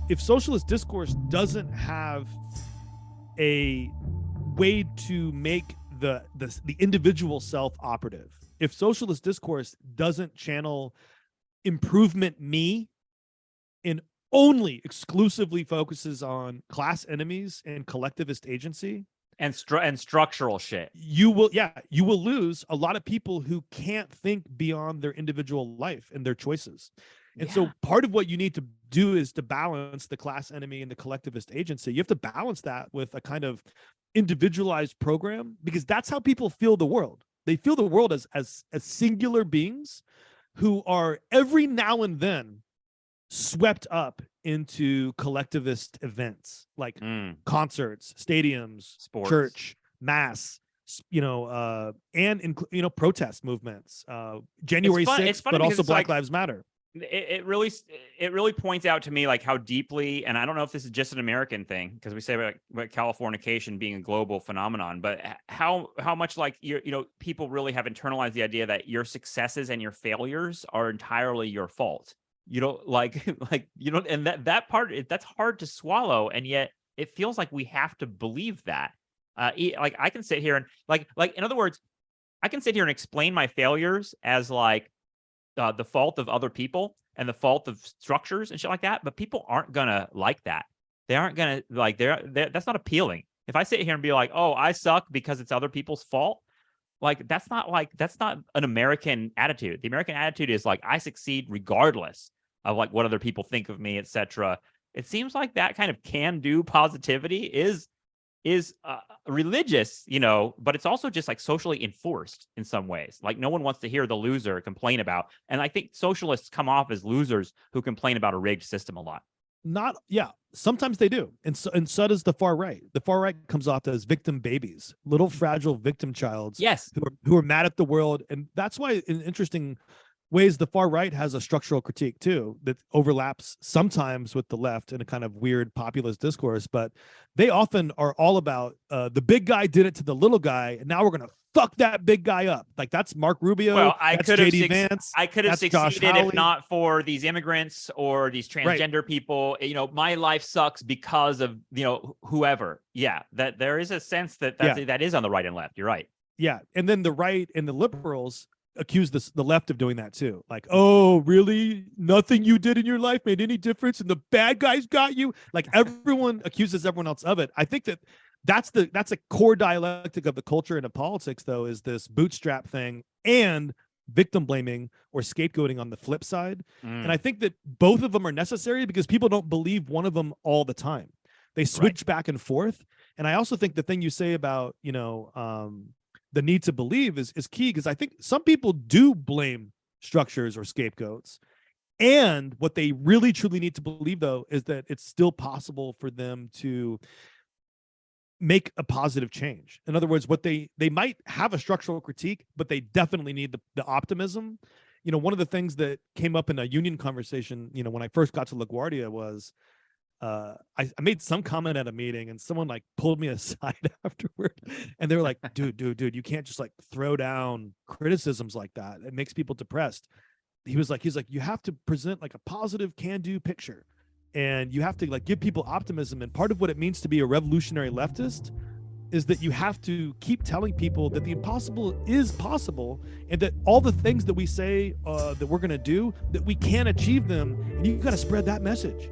if socialist discourse doesn't have a way to make the individual self operative, if socialist discourse doesn't channel improvement me and only exclusively focuses on class enemies and collectivist agency and structural shit, you will lose a lot of people who can't think beyond their individual life and their choices. And so part of what you need to do is to balance the class enemy and the collectivist agency. You have to balance that with a kind of individualized program, because that's how people feel the world. They feel the world as singular beings who are every now and then swept up into collectivist events like concerts, stadiums, sports, church, mass, and protest movements, January 6th, but also Black Lives Matter. It really points out to me like how deeply, and I don't know if this is just an American thing because we say about Californication being a global phenomenon, but how much like people really have internalized the idea that your successes and your failures are entirely your fault. And that part, that's hard to swallow, and yet it feels like we have to believe that. Like I can sit here and like in other words, I can sit here and explain my failures as like the fault of other people and the fault of structures and shit like that, but people aren't gonna like that. They aren't gonna like that's not appealing. If I sit here and be like, oh, I suck because it's other people's fault, that's not an American attitude. The American attitude is like, I succeed regardless of like what other people think of me, etc. It seems like that kind of can-do positivity is religious, but it's also just like socially enforced in some ways. Like no one wants to hear the loser complain about, and I think socialists come off as losers who complain about a rigged system a lot. Sometimes they do, and so does the far right. The far right comes off as victim babies, little fragile victim childs, who are mad at the world, and that's why in interesting ways the far right has a structural critique too that overlaps sometimes with the left in a kind of weird populist discourse, but they often are all about the big guy did it to the little guy, and now we're gonna fuck that big guy up. Like that's Mark Rubio. Well, I could have succeeded if not for these immigrants or these transgender people. My life sucks because of whoever. Yeah, that there is a sense that is on the right and left. You're right. Yeah, and then the right and the liberals accuse the left of doing that too. Like, oh, really? Nothing you did in your life made any difference, and the bad guys got you. Like everyone accuses everyone else of it. I think that's a core dialectic of the culture and of politics, though, is this bootstrap thing and victim blaming or scapegoating on the flip side. And I think that both of them are necessary because people don't believe one of them all the time. They switch back and forth. And I also think the thing you say about, the need to believe is key, because I think some people do blame structures or scapegoats. And what they really truly need to believe, though, is that it's still possible for them to make a positive change. In other words, what they might have a structural critique, but they definitely need the optimism. One of the things that came up in a union conversation, when I first got to LaGuardia was I made some comment at a meeting, and someone like pulled me aside afterward, and they were like, dude, you can't just like throw down criticisms like that. It makes people depressed. He's like, you have to present like a positive can-do picture, and you have to like give people optimism. And part of what it means to be a revolutionary leftist is that you have to keep telling people that the impossible is possible, and that all the things that we say that we're going to do, that we can achieve them, and you got to spread that message.